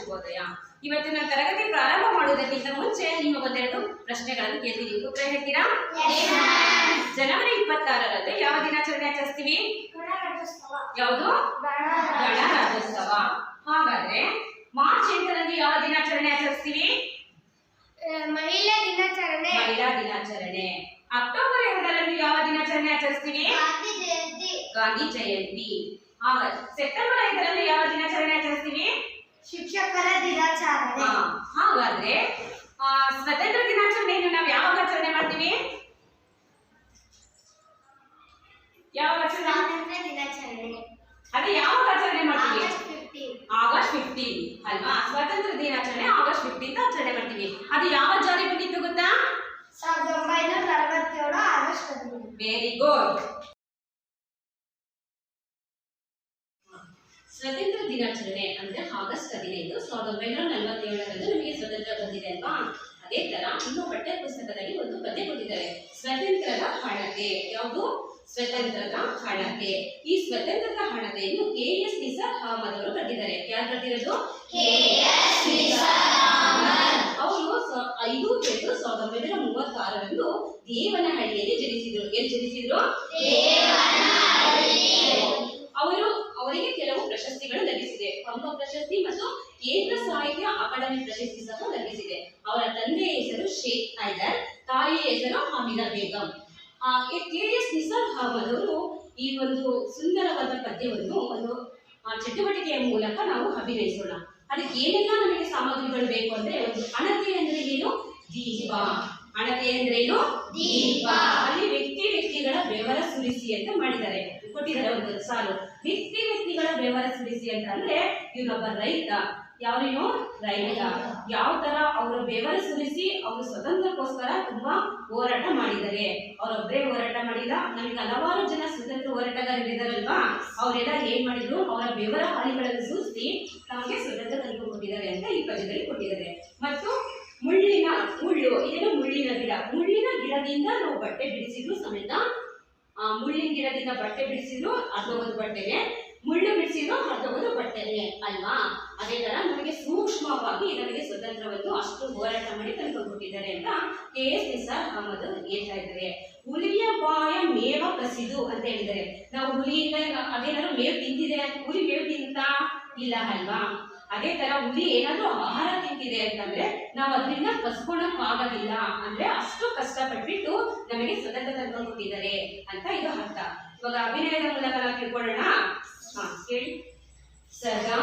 ಶುಭೋದಯ. ಇವತ್ತಿನ ತರಗತಿ ಪ್ರಾರಂಭ ಮಾಡುವುದಕ್ಕಿಂತ ಮುಂಚೆ ನಿಮಗೊಂದೆರಡು ಪ್ರಶ್ನೆಗಳನ್ನು ಕೇಳ್ತೀನಿ. ಉತ್ತರ ಹೇಳ್ತೀರಾ? ಜನವರಿ 26ರಂದು ಯಾವ ದಿನಾಚರಣೆ ಆಚರಿಸ್ತೀವಿ? ಯಾವುದು? ಗಣರಾಜ್ಯೋತ್ಸವ. ಹಾಗಾದ್ರೆ ಮಾರ್ಚ್ 8ರಂದು ಯಾವ ದಿನಾಚರಣೆ ಆಚರಿಸ್ತೀವಿ? ಮಹಿಳಾ ದಿನಾಚರಣೆ. ಮಹಿಳಾ ದಿನಾಚರಣೆ. ಅಕ್ಟೋಬರ್ 2ರಂದು ಯಾವ ದಿನಾಚರಣೆ ಆಚರಿಸ್ತೀವಿ? ಗಾಂಧಿ ಜಯಂತಿ. ಗಾಂಧಿ ಜಯಂತಿ. ಹಾಗಾದ್ರೆ ಸೆಪ್ಟೆಂಬರ್ 5ರಂದು ಯಾವ ದಿನಾಚರಣೆ ಆಚರಿಸ್ತೀವಿ? ಶಿಕ್ಷಕರ ದಿನಾಚರಣೆ. ಹಾಗಾದ್ರೆ ಸ್ವತಂತ್ರ ದಿನಾಚರಣೆಯನ್ನು ನಾವು ಯಾವಾಗ ಆಚರಣೆ ಮಾಡ್ತೀವಿ? ಯಾವಾಗ ಸ್ವಾತಂತ್ರ್ಯ ದಿನಾಚರಣೆ. ಅದೇ ಯಾವಾಗ ಆಚರಣೆ ಮಾಡ್ತೀವಿ? ಆಗಸ್ಟ್ 15. ಆಗಸ್ಟ್ 15 ಅಲ್ವಾ? ಸ್ವಾತಂತ್ರ್ಯ ದಿನಾಚರಣೆ ಆಗಸ್ಟ್ 15 ಆಚರಣೆ ಮಾಡ್ತೀವಿ. ಅದು ಯಾವ ಜಾರಿ ಬಂದಿತ್ತು ಗೊತ್ತಾ? 1947 ಆಗಸ್ಟ್ 15. Very good. ಸ್ವತಂತ್ರ ದಿನಾಚರಣೆ ಅಂದ್ರೆ ಆಗಸ್ಟ್ 15 1947ರಂದು ನಮಗೆ ಸ್ವತಂತ್ರ ಬಂದಿದೆ ಅಲ್ವಾ? ಅದೇ ತರ ಇನ್ನು ಪಠ್ಯ ಪುಸ್ತಕದಲ್ಲಿ ಒಂದು ಪದ್ಯ ಕೊಟ್ಟಿದ್ದಾರೆ, ಸ್ವತಂತ್ರದ ಹಣತೆ. ಯಾವುದು? ಸ್ವತಂತ್ರದ ಹಣತೆ. ಈ ಸ್ವತಂತ್ರದ ಹಣತೆಯನ್ನು KS ನಿಸಾರ್ ಅಹಮದ್ ಅವರು ಬರೆದಿದ್ದಾರೆ. ಯಾರು ಬರೆದಿರೋದು? KS ನಿಸಾರ್ ಅಹಮದ್. ಅವರು 5/2/1936ರಂದು ದೇವನಹಳ್ಳಿಯಲ್ಲಿ ಜನಿಸಿದ್ರು. ಎಲ್ಲಿ ಜನಿಸಿದ್ರು? ಅವರಿಗೆ ಕೆಲವು ಪ್ರಶಸ್ತಿಗಳು ಲಭಿಸಿದೆ. ಪಂಪ ಪ್ರಶಸ್ತಿ ಮತ್ತು ಕೇಂದ್ರ ಸಾಹಿತ್ಯ ಅಕಾಡೆಮಿ ಪ್ರಶಸ್ತಿ ಸಹ ಲಭಿಸಿದೆ. ಅವರ ತಂದೆಯ ಹೆಸರು ಶೇಖ್ ಹೈದರ್, ತಾಯಿಯ ಹೆಸರು ಹಮೀದಾ ಬೇಗಂ. KS ನಿಸಾರ್ ಅಹಮದ್ ಅವರು ಈ ಒಂದು ಸುಂದರವಾದ ಪದ್ಯವನ್ನು ಒಂದು ಚಟುವಟಿಕೆಯ ಮೂಲಕ ನಾವು ಅಭಿನಯಿಸೋಣ. ಅದಕ್ಕೆ ಏನೆಲ್ಲ ನಮಗೆ ಸಾಮಗ್ರಿಗಳು ಬೇಕು ಅಂದ್ರೆ, ಒಂದು ಹಣತೆ ಅಂದ್ರೆ ಏನು? ದೀಪ. ಹಣತೆ ಅಂದ್ರೇನು? ದೀಪ. ಅಲ್ಲಿ ವ್ಯಕ್ತಿಗಳ ಬೆವರ ಸುರಿಸಿ ಅಂತ ಮಾಡಿದ್ದಾರೆ, ಕೊಟ್ಟಿದ್ದಾರೆ ಒಂದು ಸಾಲು. ವ್ಯಕ್ತಿಗಳ ಬೆವರ ಸುರಿಸಿ ಅಂತ ಅಂದ್ರೆ ಇವನೊಬ್ಬ ರೈತ. ಯಾವನೇನು? ರೈತ. ಯಾವ ತರ ಅವರ ಬೆವರ ಸುರಿಸಿ ಅವರು ಸ್ವತಂತ್ರಕ್ಕೋಸ್ಕರ ತುಂಬಾ ಹೋರಾಟ ಮಾಡಿದ್ದಾರೆ. ಅವರೊಬ್ಬರೇ ಹೋರಾಟ ಮಾಡಿಲ್ಲ, ನಮಗೆ ಹಲವಾರು ಜನ ಸ್ವತಂತ್ರ ಹೋರಾಟಗಾರರಿದ್ದಾರಲ್ವಾ, ಅವರೆಲ್ಲ ಏನ್ ಮಾಡಿದ್ರು? ಅವರ ಬೆವರ ಹಾಲಿಗಳನ್ನು ಸೂಸಿ ನಮಗೆ ಸ್ವತಂತ್ರ ತಂದುಕೊಟ್ಟಿದ್ದಾರೆ ಅಂತ ಈ ಪದ್ಯದಲ್ಲಿ ಕೊಟ್ಟಿದ್ದಾರೆ. ಮತ್ತು ಮುಳ್ಳು ಇದೇನು? ಮುಳ್ಳಿನ ಗಿಡ. ಮುಳ್ಳಿನ ಗಿಡದಿಂದ ನಾವು ಬಟ್ಟೆ ಬಿಡಿಸಿದ್ರು ಸಮೇತ, ಮುಳ್ಳಿನ ಗಿಡದಿಂದ ಬಟ್ಟೆ ಬಿಡಿಸಿದ್ರು ಅರ್ಧವೊಂದು ಬಟ್ಟೆನೆ, ಮುಳ್ಳು ಬಿಡಿಸಿದ್ರು ಅರ್ಧವೊಂದು ಬಟ್ಟೆನೆ ಅಲ್ವಾ? ಅದೇ ತರ ನಮಗೆ ಸೂಕ್ಷ್ಮವಾಗಿ ನಮಗೆ ಸ್ವತಂತ್ರವನ್ನು ಅಷ್ಟು ಹೋರಾಟ ಮಾಡಿ ತಂದುಕೊಟ್ಟಿದ್ದಾರೆ ಅಂತ KS ನಿಸಾರ್ ಅಹಮದ್ ಹೇಳ್ತಾ ಇದ್ದಾರೆ. ಹುಲಿಯ ಬಾಯ ಮೇವ ಕಸಿದು ಅಂತ ಹೇಳಿದ್ದಾರೆ. ನಾವು ಹುಲಿಯಿಂದ ಅದೇನಾದ್ರು ಮೇವು ತಿಂತಿದೆ? ಹುಲಿ ಮೇವು ತಿಂತ ಇಲ್ಲ ಅಲ್ವಾ? ಅದೇ ತರ ಹುಲಿ ಏನಾದ್ರೂ ಆಹಾರ ತಿಂತಿದೆ ಅಂತಂದ್ರೆ ನಾವು ಅದರಿಂದ ಕಸ್ಕೊಳಕ್ ಆಗೋದಿಲ್ಲ. ಅಂದ್ರೆ ಅಷ್ಟು ಕಷ್ಟಪಟ್ಬಿಟ್ಟು ನಮಗೆ ಸ್ವತಂತ್ರ ತಂದುಕೊಟ್ಟಿದ್ದಾರೆ ಅಂತ ಇದು ಅರ್ಥ. ಇವಾಗ ಅಭಿನಯದ ಮೂಲಕ ನಾವು ತಿಳ್ಕೊಳ್ಳೋಣ. ಹೇಳಿ. ಸದಾ